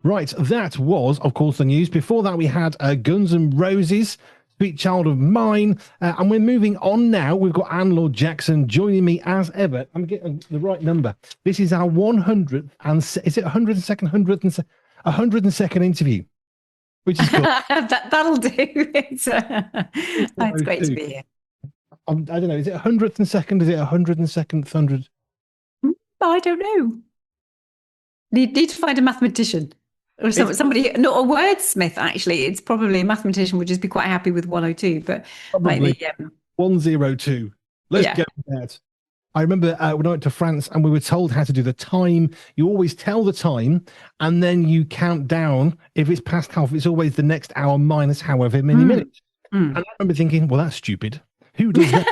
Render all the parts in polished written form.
Right, that was, of course, the news. Before that, we had Guns N' Roses, Sweet Child of Mine. And we're moving on now. We've got Laure Jackson joining me as ever. I'm getting the right number. This is our 100th, and is it 102nd, 102nd interview, which is cool. That'll do. It's great to be here. I don't know. Is it 102nd? Is it 102nd, 100? I don't know. Need to find a mathematician. Or somebody, not a wordsmith, actually. It's probably a mathematician would just be quite happy with 102, but probably like 102. Let's go with that. I remember when I went to France and we were told how to do the time. You always tell the time and then you count down. If it's past half, it's always the next hour minus however many minutes. And I remember thinking, well, that's stupid. Who does that?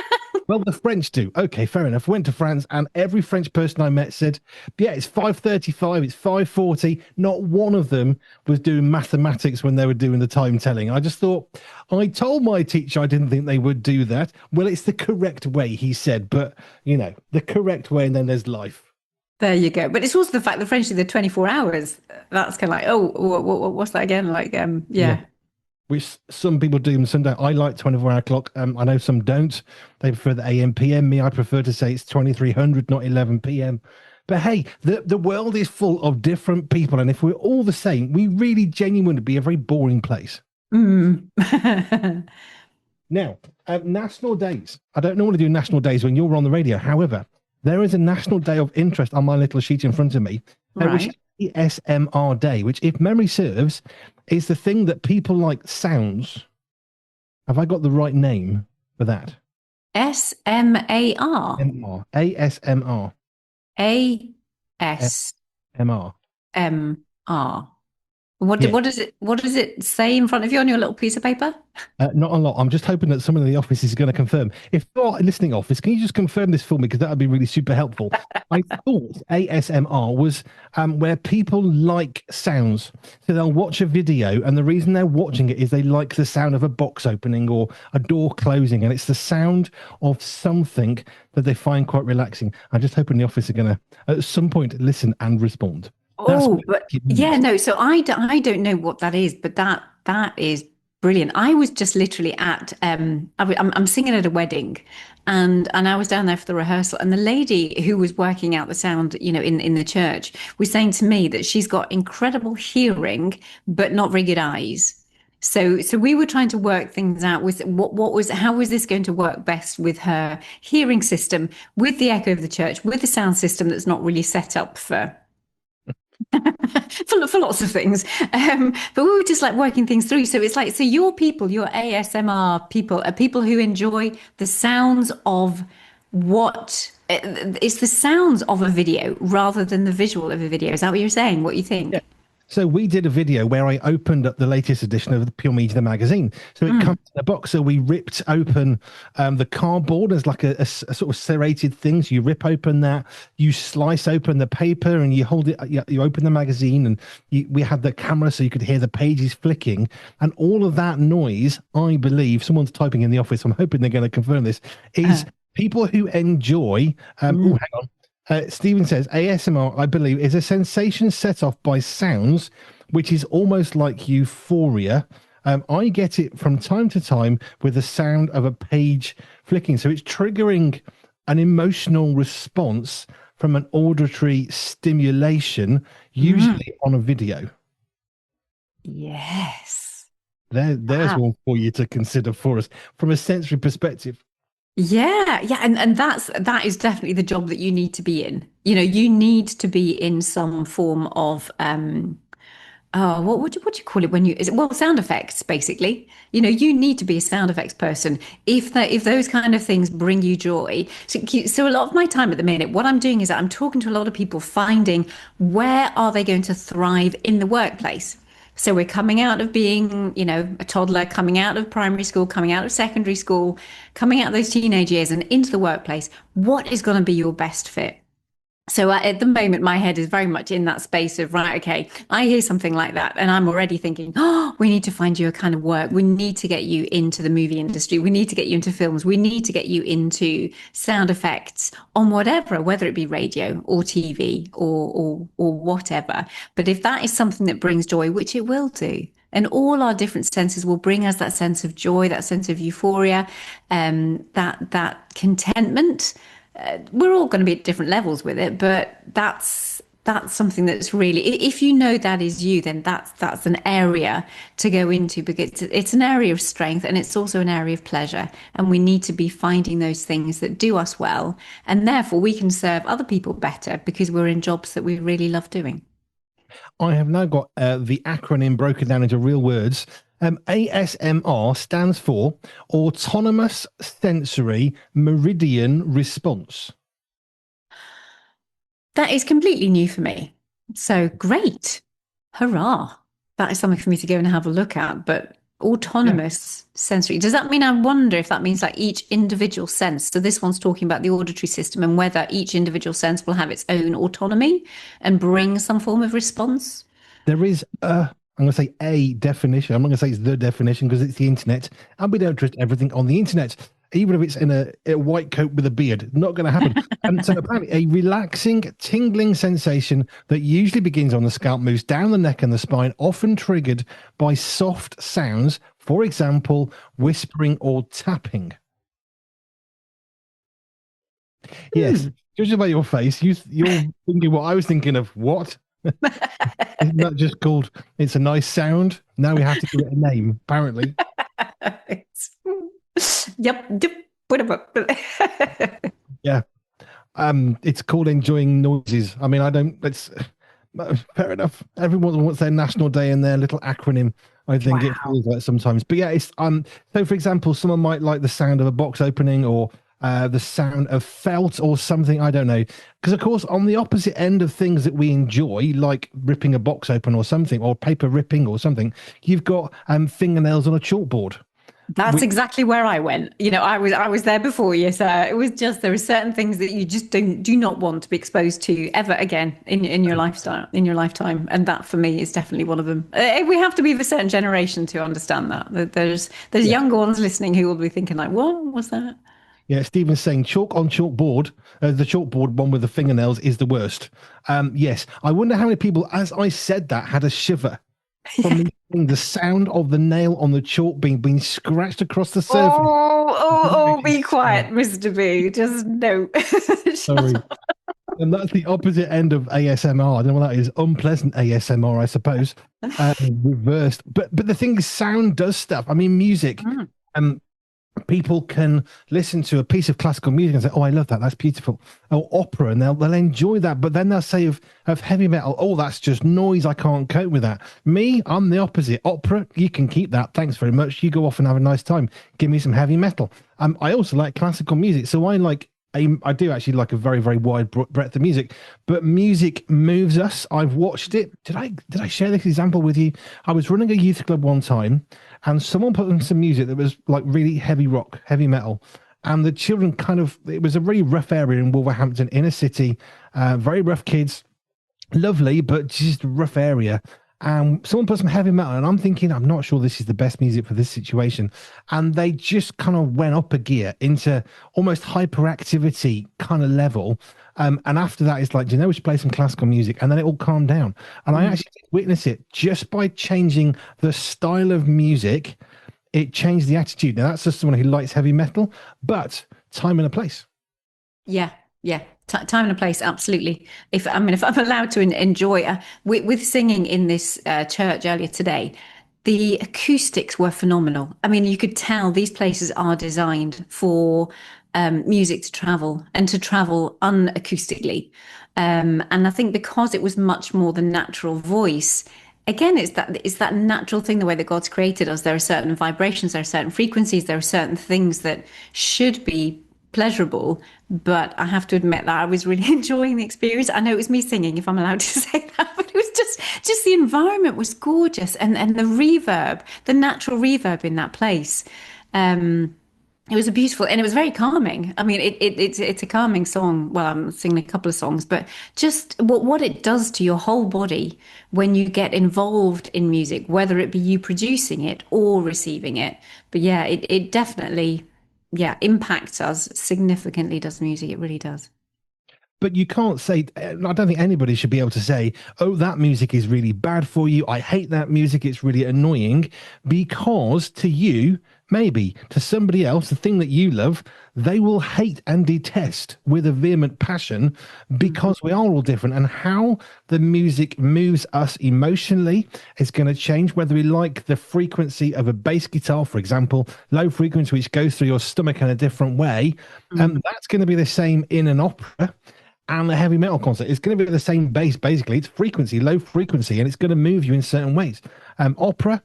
Well, the French do. Okay, fair enough. Went to France and every French person I met said, yeah, it's 5:35, it's 5:40. Not one of them was doing mathematics when they were doing the time telling. I just thought, I told my teacher I didn't think they would do that. Well, it's the correct way, he said, but, you know, the correct way, and then there's life. There you go. But it's also the fact the French do the 24 hours. That's kind of like, oh, what's that again? Like, yeah. Which some people do and some don't. I like 24-hour clock. I know some don't. They prefer the AM, PM. Me, I prefer to say it's 2300, not 11 PM. But hey, the world is full of different people. And if we're all the same, we really genuinely would be a very boring place. Now, national days. I don't normally do national days when you're on the radio. However, there is a national day of interest on my little sheet in front of me, which is ASMR Day, which, if memory serves, is the thing that people like sounds. Have I got the right name for that? SMAR. ASMR. ASMR. What does it say in front of you on your little piece of paper? Not a lot. I'm just hoping that someone in the office is going to confirm. If you're listening office, can you just confirm this for me? Because that would be really super helpful. I thought ASMR was where people like sounds. So they'll watch a video, and the reason they're watching it is they like the sound of a box opening or a door closing, and it's the sound of something that they find quite relaxing. I'm just hoping the office are going to, at some point, listen and respond. But yeah, no. So I don't know what that is, but that is brilliant. I was just literally at I'm singing at a wedding, and I was down there for the rehearsal, and the lady who was working out the sound, you know, in the church, was saying to me that she's got incredible hearing, but not very good eyes. So we were trying to work things out with how was this going to work best with her hearing system, with the echo of the church, with the sound system that's not really set up for for lots of things, but we were just like working things through. So it's like, so your ASMR people are people who enjoy the sounds of it's the sounds of a video rather than the visual of a video. Is that what you're saying? What you think? Yeah. So we did a video where I opened up the latest edition of the Pure Media magazine. So it comes in a box. So we ripped open the cardboard as like a sort of serrated thing. So you rip open that, you slice open the paper, and you hold it. You open the magazine, and we had the camera so you could hear the pages flicking, and all of that noise. I believe someone's typing in the office. I'm hoping they're going to confirm this. Is people who enjoy. Oh, hang on. Stephen says ASMR, I believe, is a sensation set off by sounds, which is almost like euphoria. I get it from time to time with the sound of a page flicking. So it's triggering an emotional response from an auditory stimulation, usually on a video. Yes. There's one for you to consider for us from a sensory perspective. Yeah, and that is definitely the job that you need to be in. You know, you need to be in some form of what do you call it when you sound effects, basically. You know, you need to be a sound effects person if those kind of things bring you joy. So a lot of my time at the minute, what I'm doing is that I'm talking to a lot of people, finding where are they going to thrive in the workplace. So we're coming out of being, you know, a toddler, coming out of primary school, coming out of secondary school, coming out of those teenage years and into the workplace. What is going to be your best fit? So at the moment, my head is very much in that space of, right, okay, I hear something like that, and I'm already thinking, oh, we need to find you a kind of work. We need to get you into the movie industry. We need to get you into films. We need to get you into sound effects on whatever, whether it be radio or TV or whatever. But if that is something that brings joy, which it will do, and all our different senses will bring us that sense of joy, that sense of euphoria, that contentment. We're all going to be at different levels with it, but that's something that's really, if you know that is you, then that's an area to go into, because it's an area of strength and it's also an area of pleasure, and we need to be finding those things that do us well, and therefore we can serve other people better because we're in jobs that we really love doing. I have now got the acronym broken down into real words. ASMR stands for Autonomous Sensory Meridian Response. That is completely new for me. So great. Hurrah. That is something for me to go and have a look at. But Yeah, autonomous sensory, does that mean, I wonder if that means like each individual sense? So this one's talking about the auditory system and whether each individual sense will have its own autonomy and bring some form of response. there is I'm going to say a definition. I'm not going to say it's the definition because it's the internet, and we don't trust everything on the internet, even if it's in a white coat with a beard. Not going to happen. And so apparently, a relaxing, tingling sensation that usually begins on the scalp, moves down the neck and the spine, often triggered by soft sounds, for example, whispering or tapping. Yes, Hmm. judging by your face, you're thinking what I was thinking of. What? Isn't that just called? It's a nice sound. Now we have to give it a name, apparently. Yep. Yep. Put 'em up. Yeah. It's called enjoying noises. I mean, I don't. It's fair enough. Everyone wants their national day and their little acronym. I think it Wow. feels like sometimes, but yeah, it's So, for example, someone might like the sound of a box opening, or the sound of felt, or something. I don't know, because of course, on the opposite end of things that we enjoy, like ripping a box open or something, or paper ripping or something, you've got fingernails on a chalkboard. That's Which, exactly where I went. I was there before you. So it was just, there are certain things that you just do not want to be exposed to ever again in your lifestyle, in your lifetime. And that for me is definitely one of them. We have to be of a certain generation to understand that. There's yeah, younger ones listening who will be thinking like, what was that? yeah. Stephen's saying chalk on chalkboard. The chalkboard one with the fingernails is the worst. Yes, I wonder how many people, as I said that, had a shiver from Yeah. the sound of the nail on the chalk being scratched across the surface. Be quiet, Mr. B. Just no. Shut Sorry. up. And that's the opposite end of ASMR. I don't know what that is. Unpleasant ASMR, I suppose. Reversed. But the thing is, sound does stuff. I mean, music. Mm. Um, People can listen to a piece of classical music and say, "Oh, I love that. That's beautiful." Or opera, and they'll enjoy that. But then they'll say of heavy metal, "Oh, that's just noise. I can't cope with that." Me, I'm the opposite. Opera, you can keep that. Thanks very much. You go off and have a nice time. Give me some heavy metal. I also like classical music, so I do actually like a very, very wide breadth of music, but music moves us. I've watched it. Did I share this example with you? I was running a youth club one time, and someone put on some music that was like really heavy rock, heavy metal, and the children it was a really rough area in Wolverhampton, inner city, very rough kids, lovely, but just a rough area. And someone put some heavy metal, and I'm thinking, I'm not sure this is the best music for this situation. And they just kind of went up a gear into almost hyperactivity kind of level. And after that, it's like, do you know, we should play some classical music, and then it all calmed down. And I Mm. actually witnessed it just by changing the style of music. It changed the attitude. Now that's just someone who likes heavy metal, but time and a place. Yeah, yeah. Time and a place, absolutely. If I'm allowed to enjoy with singing in this church earlier today, the acoustics were phenomenal. I mean, you could tell these places are designed for music to travel and to travel unacoustically. And I think because it was much more the natural voice, again, it's that natural thing, the way that God's created us. There are certain vibrations, there are certain frequencies, there are certain things that should be pleasurable, but I have to admit that I was really enjoying the experience. I know it was me singing, if I'm allowed to say that, but it was just the environment was gorgeous, and the reverb, the natural reverb in that place. Um, It was a beautiful, and it was very calming. I mean, it's a calming song. Well, I'm singing a couple of songs, but just what it does to your whole body when you get involved in music, whether it be you producing it or receiving it. But yeah, it definitely, yeah, impacts us significantly, does music. It really does. But you can't say, I don't think anybody should be able to say, oh, that music is really bad for you. I hate that music. It's really annoying. Because to you, maybe to somebody else, the thing that you love, they will hate and detest with a vehement passion because we are all different. And how the music moves us emotionally is going to change, whether we like the frequency of a bass guitar, for example, low frequency, which goes through your stomach in a different way. And that's going to be the same in an opera and the heavy metal concert. It's going to be the same bass, basically. It's frequency, low frequency, and it's going to move you in certain ways. Opera,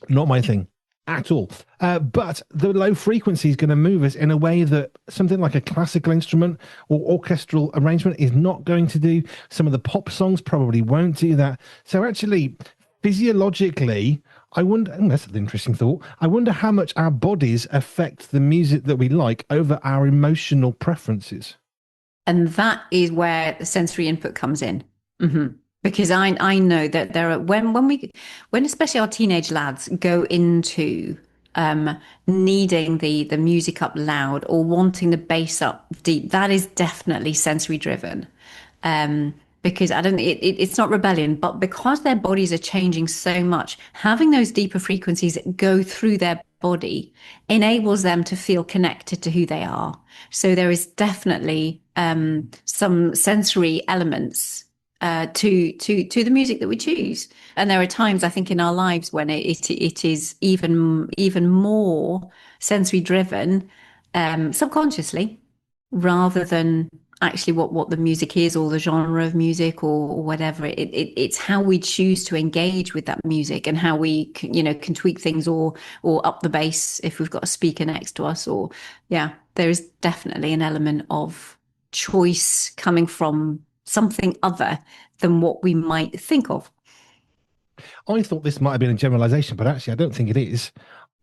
not my thing at all. But the low frequency is going to move us in a way that something like a classical instrument or orchestral arrangement is not going to do. Some of the pop songs probably won't do that. So actually, physiologically, I wonder, and that's an interesting thought. I wonder how much our bodies affect the music that we like over our emotional preferences. And that is where the sensory input comes in. Because I know that there are when especially our teenage lads go into needing the music up loud or wanting the bass up deep, that is definitely sensory driven. Because I don't it's not rebellion, but because their bodies are changing so much, having those deeper frequencies go through their body enables them to feel connected to who they are. So there is definitely some sensory elements to the music that we choose. And there are times I think in our lives when it is even more sensory driven, subconsciously, rather than actually what the music is or the genre of music or whatever. It's how we choose to engage with that music and how we can tweak things or up the bass if we've got a speaker next to us. Or yeah, there is definitely an element of choice coming from something other than what we might think of. I thought this might have been a generalization, but actually, I don't think it is.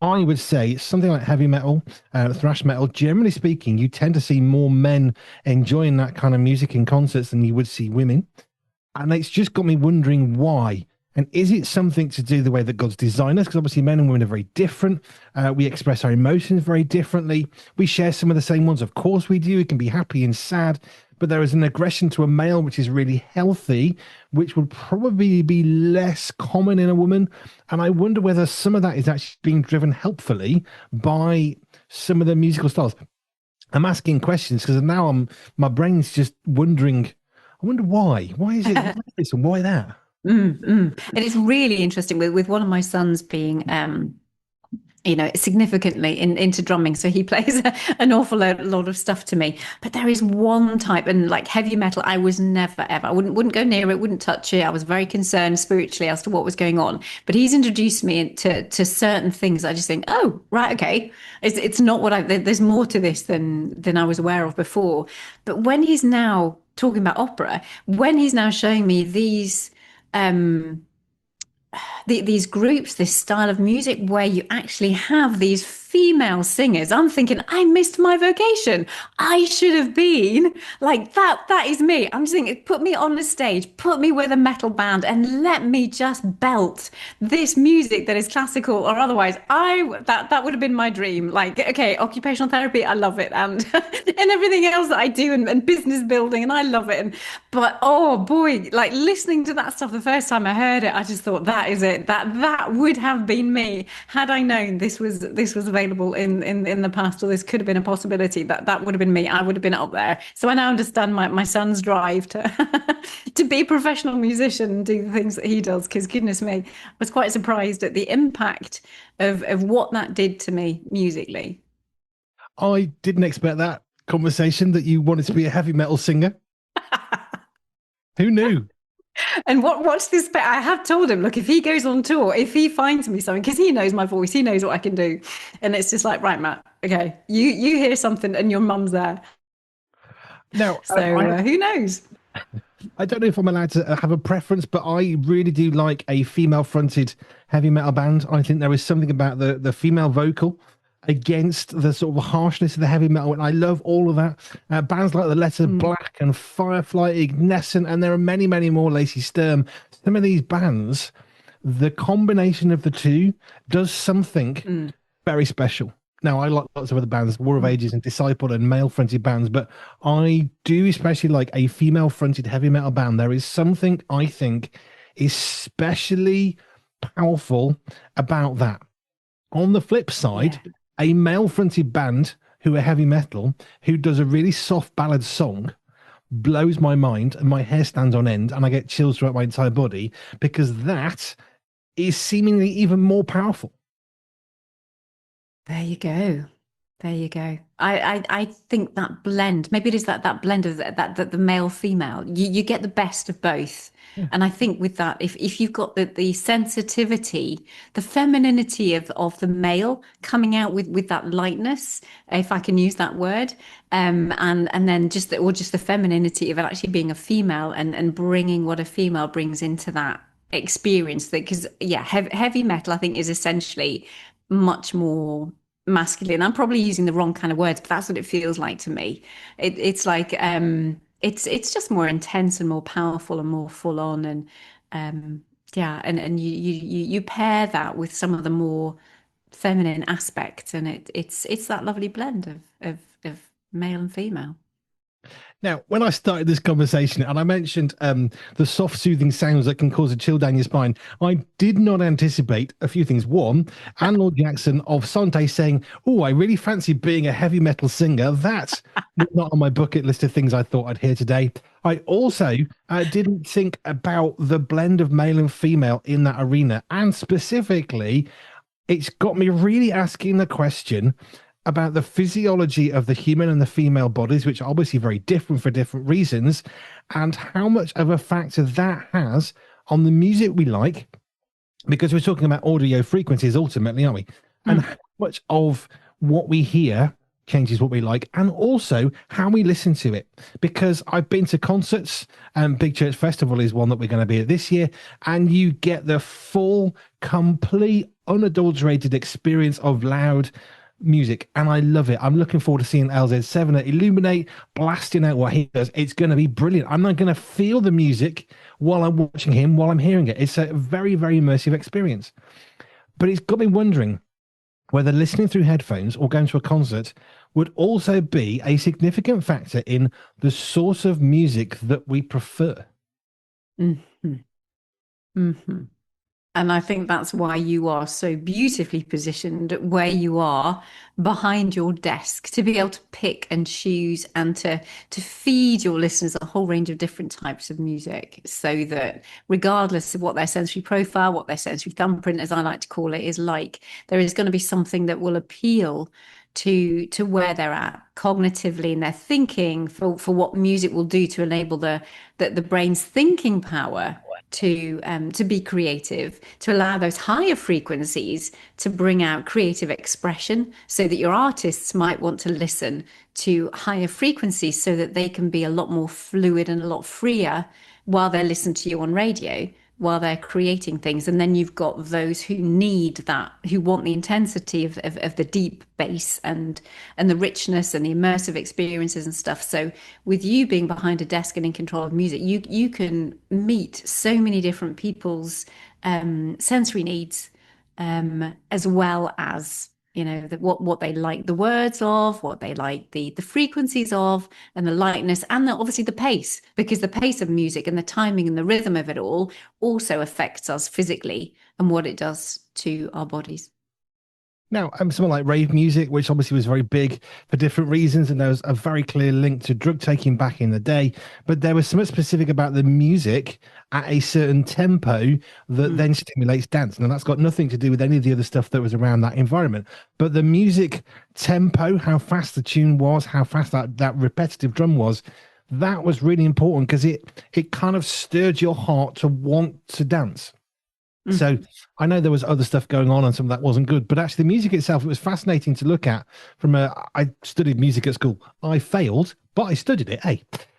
I would say something like heavy metal, thrash metal, generally speaking, you tend to see more men enjoying that kind of music in concerts than you would see women. And it's just got me wondering why. And is it something to do the way that God's designed us? Because obviously men and women are very different. We express our emotions very differently. We share some of the same ones. Of course we do. We can be happy and sad. But there is an aggression to a male which is really healthy, which would probably be less common in a woman. And I wonder whether some of that is actually being driven helpfully by some of the musical styles. I'm asking questions because now my brain's just wondering, I wonder why. Why is it this and why that? And it's really interesting with one of my sons being significantly into drumming. So he plays an awful lot of stuff to me. But there is one type, and like heavy metal, I was never ever. I wouldn't go near it, wouldn't touch it. I was very concerned spiritually as to what was going on. But he's introduced me to certain things. I just think, oh, right, okay. It's not what there's more to this than I was aware of before. But when he's now talking about opera, when he's now showing me these groups, this style of music where you actually have these female singers, I'm thinking, I missed my vocation. I should have been like that. That is me. I'm just thinking, put me on the stage, put me with a metal band, and let me just belt this music that is classical or otherwise. That would have been my dream. Like, okay, occupational therapy, I love it, and and everything else that I do, and business building, and I love it. But oh boy, like listening to that stuff the first time I heard it, I just thought that is it. That would have been me had I known this was available in the past, or this could have been a possibility. That would have been me. I would have been up there. So I now understand my son's drive to to be a professional musician and do the things that he does. Because goodness me, I was quite surprised at the impact of what that did to me musically. I didn't expect that conversation that you wanted to be a heavy metal singer. Who knew? And what's this? I have told him, look, if he goes on tour, if he finds me something, because he knows my voice, he knows what I can do, and it's just like, right, Matt, okay, you hear something, and your mum's there. Now, so who knows? I don't know if I'm allowed to have a preference, but I really do like a female-fronted heavy metal band. I think there is something about the female vocal against the sort of harshness of the heavy metal. And I love all of that. Bands like the Letter Black and Firefly, Ignescent, and there are many, many more, Lacey Sturm. Some of these bands, the combination of the two does something very special. Now, I like lots of other bands, War of Ages and Disciple and male-fronted bands, but I do especially like a female-fronted heavy metal band. There is something I think especially powerful about that. On the flip side, a male-fronted band who are heavy metal, who does a really soft ballad song, blows my mind and my hair stands on end and I get chills throughout my entire body, because that is seemingly even more powerful. There you go. There you go. I think that blend, maybe it is that blend of that the male female, you get the best of both. And I think with that, if you've got the sensitivity, the femininity of the male coming out with that lightness, if I can use that word, and then just the femininity of it actually being a female and bringing what a female brings into that experience, because heavy metal I think is essentially much more masculine. I'm probably using the wrong kind of words, but that's what it feels like to me. It's like it's just more intense and more powerful and more full on, and and you pair that with some of the more feminine aspects, and it's that lovely blend of male and female. Now, when I started this conversation and I mentioned the soft, soothing sounds that can cause a chill down your spine, I did not anticipate a few things. One, Laure Jackson of Sante saying, "Oh, I really fancy being a heavy metal singer." That's not on my bucket list of things I thought I'd hear today. I also didn't think about the blend of male and female in that arena. And specifically, it's got me really asking the question about the physiology of the human and the female bodies, which are obviously very different for different reasons, and how much of a factor that has on the music we like, because we're talking about audio frequencies ultimately, aren't we? And how much of what we hear changes what we like, and also how we listen to it. Because I've been to concerts, and Big Church Festival is one that we're going to be at this year, and you get the full, complete, unadulterated experience of loud music, and I love it. I'm looking forward to seeing LZ7 at Illuminate blasting out what he does. It's going to be brilliant. I'm not going to feel the music while I'm watching him, while I'm hearing it. It's a very, very immersive experience. But it's got me wondering whether listening through headphones or going to a concert would also be a significant factor in the sort of music that we prefer. And I think that's why you are so beautifully positioned where you are behind your desk, to be able to pick and choose and to feed your listeners a whole range of different types of music, so that regardless of what their sensory profile, what their sensory thumbprint, as I like to call it, is like, there is going to be something that will appeal to where they're at cognitively in their thinking, for what music will do to enable the brain's thinking power to be creative, to allow those higher frequencies to bring out creative expression, so that your artists might want to listen to higher frequencies so that they can be a lot more fluid and a lot freer while they listen to you on radio, while they're creating things. And then you've got those who need that, who want the intensity of the deep bass and the richness and the immersive experiences and stuff. So with you being behind a desk and in control of music, you can meet so many different people's sensory needs, as well as, you know, what they like the words of, what they like the frequencies of, and the lightness, and obviously the pace, because the pace of music and the timing and the rhythm of it all also affects us physically and what it does to our bodies. Now, something like rave music, which obviously was very big for different reasons, and there was a very clear link to drug taking back in the day, but there was something specific about the music at a certain tempo that then stimulates dance. Now, that's got nothing to do with any of the other stuff that was around that environment, but the music tempo, how fast the tune was, how fast that repetitive drum was, that was really important, because it kind of stirred your heart to want to dance. So I know there was other stuff going on and some of that wasn't good, but actually the music itself, it was fascinating to look at. I studied music at school. I failed, but I studied it,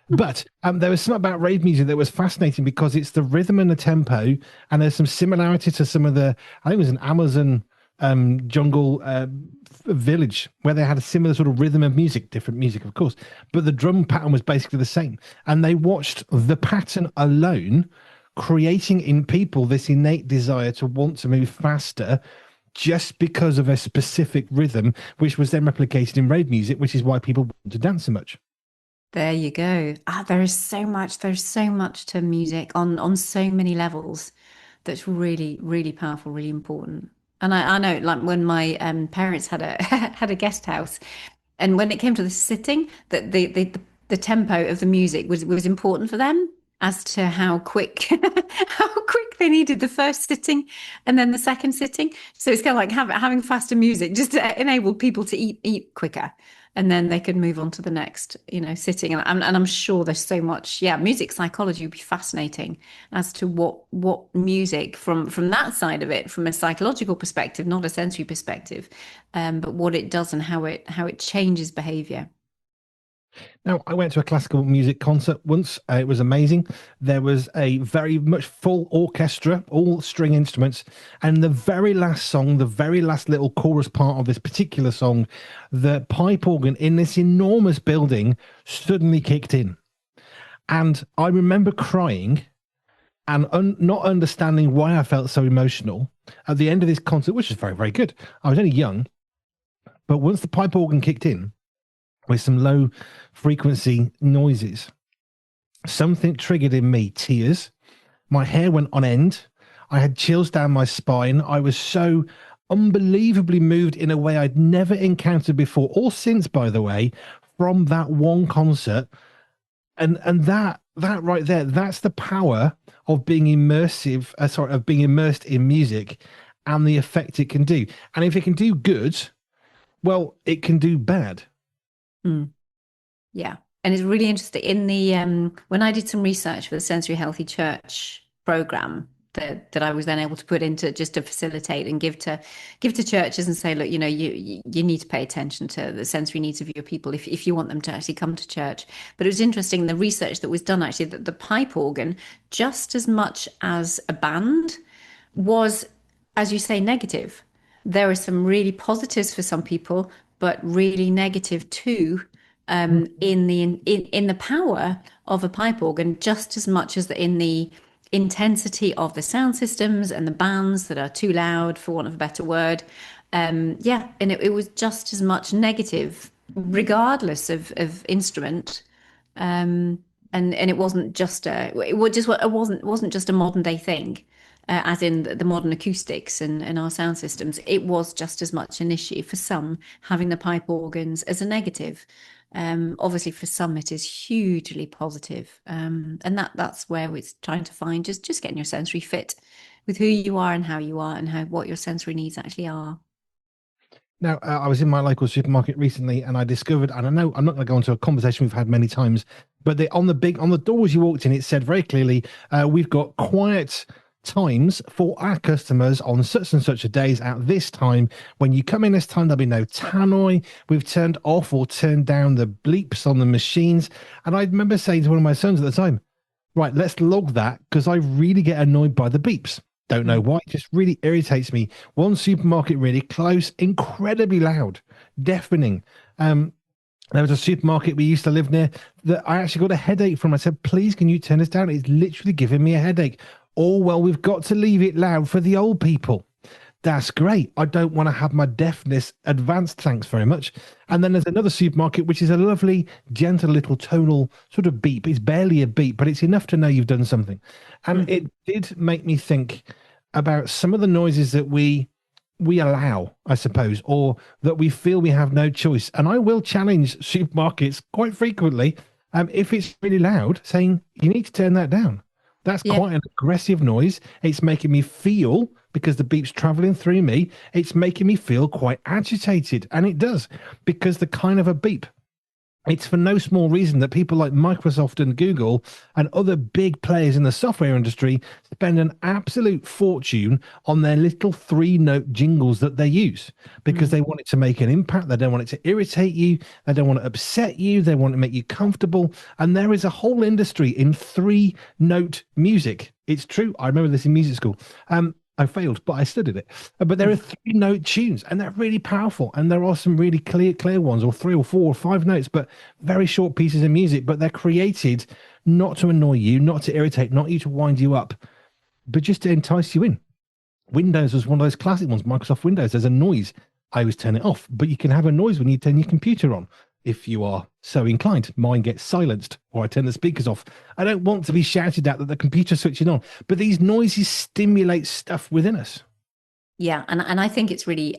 But there was something about rave music that was fascinating, because it's the rhythm and the tempo, and there's some similarity to some of I think it was an Amazon jungle village where they had a similar sort of rhythm of music, different music, of course, but the drum pattern was basically the same. And they watched the pattern alone creating in people this innate desire to want to move faster just because of a specific rhythm, which was then replicated in rave music, which is why people want to dance so much. There you go. There's so much to music on so many levels that's really, really powerful, really important. And I know, like when my parents had a had a guest house, and when it came to the sitting, that the tempo of the music was important for them as to how quick how quick they needed the first sitting and then the second sitting. So it's kind of like having faster music just to enable people to eat quicker, and then they could move on to the next, sitting. And I'm sure there's so much, music psychology would be fascinating as to what music from that side of it, from a psychological perspective, not a sensory perspective, but what it does and how it changes behavior. Now, I went to a classical music concert once. It was amazing. There was a very much full orchestra, all string instruments. And the very last song, the very last little chorus part of this particular song, the pipe organ in this enormous building suddenly kicked in. And I remember crying and not understanding why I felt so emotional at the end of this concert, which is very, very good. I was only young. But once the pipe organ kicked in, with some low frequency noises, something triggered in me tears. My hair went on end. I had chills down my spine. I was so unbelievably moved in a way I'd never encountered before, or since, by the way, from that one concert. And that right there, that's the power of being immersive, of being immersed in music and the effect it can do. And if it can do good, well, it can do bad. Mm. Yeah. And it's really interesting in the when I did some research for the Sensory Healthy Church program that I was then able to put into just to facilitate and give to churches and say, look, you need to pay attention to the sensory needs of your people if you want them to actually come to church. But it was interesting, the research that was done actually, that the pipe organ, just as much as a band, was, as you say, negative. There are some really positives for some people, but really negative too, in the power of a pipe organ, just as much as in the intensity of the sound systems and the bands that are too loud, for want of a better word. And it was just as much negative, regardless of instrument. And it wasn't just it wasn't just a modern day thing. As in the modern acoustics and our sound systems, it was just as much an issue for some, having the pipe organs as a negative. Obviously, for some, it is hugely positive. And that's where it's trying to find just getting your sensory fit with who you are and how you are and what your sensory needs actually are. Now, I was in my local supermarket recently, and I discovered, and I know I'm not going to go into a conversation we've had many times, but on the doors you walked in, it said very clearly, we've got quiet times for our customers on such and such a days at this time. When you come in this time, there'll be no tannoy. We've turned off or turned down the bleeps on the machines. And I remember saying to one of my sons at the time, right, let's log that, because I really get annoyed by the beeps. Don't know why, it just really irritates me. One supermarket really close, incredibly loud, deafening. There was a supermarket we used to live near that I actually got a headache from. I said, please, can you turn this down? It's literally giving me a headache. Oh, well, we've got to leave it loud for the old people. That's great. I don't want to have my deafness advanced, thanks very much. And then there's another supermarket, which is a lovely, gentle little tonal sort of beep. It's barely a beep, but it's enough to know you've done something. And it did make me think about some of the noises that we allow, I suppose, or that we feel we have no choice. And I will challenge supermarkets quite frequently, if it's really loud, saying, you need to turn that down. That's quite an aggressive noise. It's making me feel, because the beep's traveling through me, it's making me feel quite agitated. And it does, because the kind of a beep, it's for no small reason that people like Microsoft and Google and other big players in the software industry spend an absolute fortune on their little 3-note jingles that they use, because they want it to make an impact. They don't want it to irritate you. They don't want to upset you. They want to make you comfortable. And there is a whole industry in 3-note music. It's true. I remember this in music school. I failed, but I studied it. But there are 3-note tunes, and they're really powerful. And there are some really clear ones, or 3 or 4 or 5 notes, but very short pieces of music. But they're created not to annoy you, not to irritate, not you to wind you up, but just to entice you in. Windows was one of those classic ones. Microsoft Windows, there's a noise. I always turn it off, but you can have a noise when you turn your computer on, if you are so inclined. Mine gets silenced, or I turn the speakers off. I don't want to be shouted at that the computer's switching on, but these noises stimulate stuff within us. Yeah, and I think it's really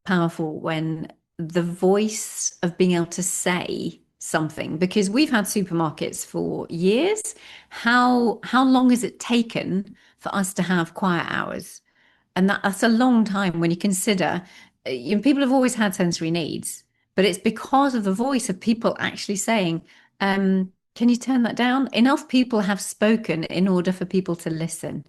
powerful when the voice of being able to say something, because we've had supermarkets for years. How long has it taken for us to have quiet hours? And that's a long time when you consider, people have always had sensory needs, but it's because of the voice of people actually saying, can you turn that down? Enough people have spoken in order for people to listen.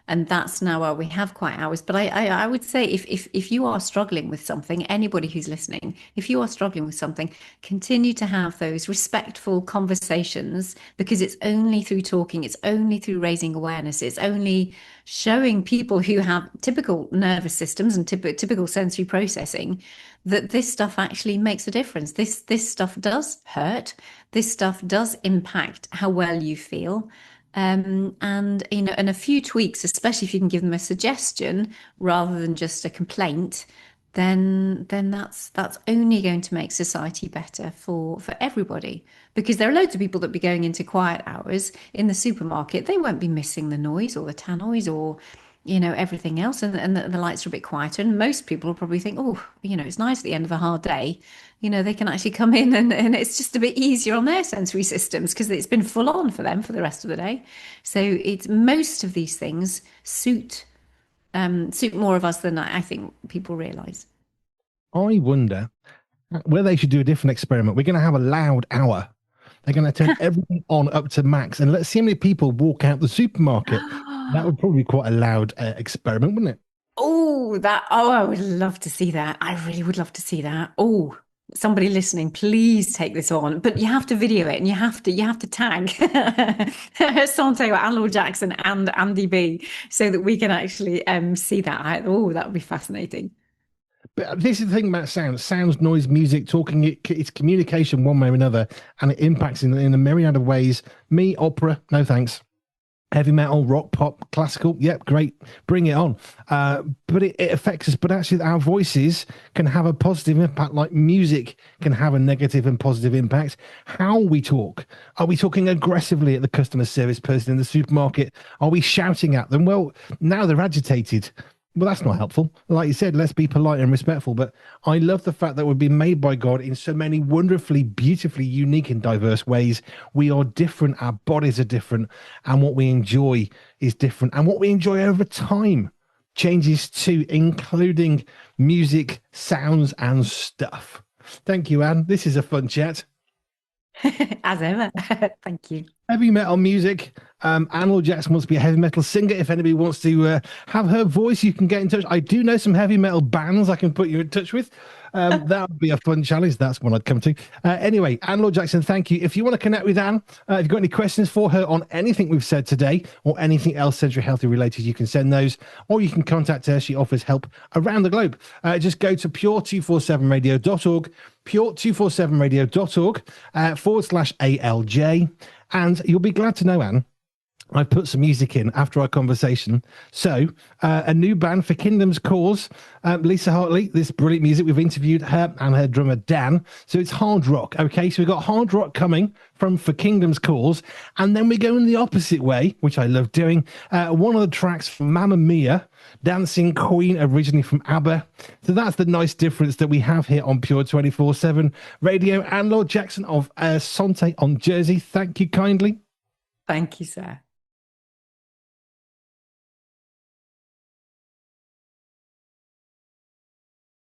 And that's now why we have quiet hours. But I would say if you are struggling with something, anybody who's listening, if you are struggling with something, continue to have those respectful conversations, because it's only through talking, it's only through raising awareness, it's only showing people who have typical nervous systems and typical sensory processing that this stuff actually makes a difference. This stuff does hurt. This stuff does impact how well you feel. And and a few tweaks, especially if you can give them a suggestion rather than just a complaint, then that's only going to make society better for everybody. Because there are loads of people that be going into quiet hours in the supermarket. They won't be missing the noise or the tannoys or everything else, and the lights are a bit quieter, and most people will probably think, oh, it's nice at the end of a hard day, they can actually come in and it's just a bit easier on their sensory systems because it's been full on for them for the rest of the day. So it's most of these things suit more of us than I think people realize. I wonder whether they should do a different experiment. We're going to have a loud hour. They're going to turn everything on up to max, and let's see how many people walk out the supermarket. That would probably be quite a loud experiment, wouldn't it? I would love to see that. I really would love to see that. Oh, somebody listening, please take this on. But you have to video it, and you have to tag Sante or Laure Jackson and Andy B, so that we can actually see that. Oh, that would be fascinating. But this is the thing about sounds, noise, music, talking. It's communication one way or another, and it impacts in a myriad of ways. Me, opera, no thanks. Heavy metal, rock, pop, classical, yep, great, bring it on. But it affects us. But actually, our voices can have a positive impact, like music can have a negative and positive impact. How we talk. Are we talking aggressively at the customer service person in the supermarket? Are we shouting at them? Well, now they're agitated. Well, that's not helpful. Like you said, let's be polite and respectful. But I love the fact that we've been made by God in so many wonderfully, beautifully unique and diverse ways. We are different. Our bodies are different. And what we enjoy is different. And what we enjoy over time changes too, including music, sounds, and stuff. Thank you, Anne. This is a fun chat. As ever. Thank you. Heavy metal music. Laure Jackson wants to be a heavy metal singer. If anybody wants to have her voice, you can get in touch. I do know some heavy metal bands I can put you in touch with. That would be a fun challenge. That's one I'd come to. Anyway, Laure Jackson, thank you. If you want to connect with Anne, if you've got any questions for her on anything we've said today or anything else sensory healthy related, you can send those, or you can contact her. She offers help around the globe. Just go to pure247radio.org, pure247radio.org /ALJ. And you'll be glad to know, Anne, I put some music in after our conversation. So a new band for Kingdom's Cause, Lisa Hartley, this brilliant music. We've interviewed her and her drummer, Dan. So it's hard rock. Okay, so we've got hard rock coming from For Kingdom's Cause. And then we go in the opposite way, which I love doing. One of the tracks from Mamma Mia, Dancing Queen, originally from ABBA. So that's the nice difference that we have here on Pure 24/7 Radio. And Laure Jackson of Sante on Jersey. Thank you kindly. Thank you, sir.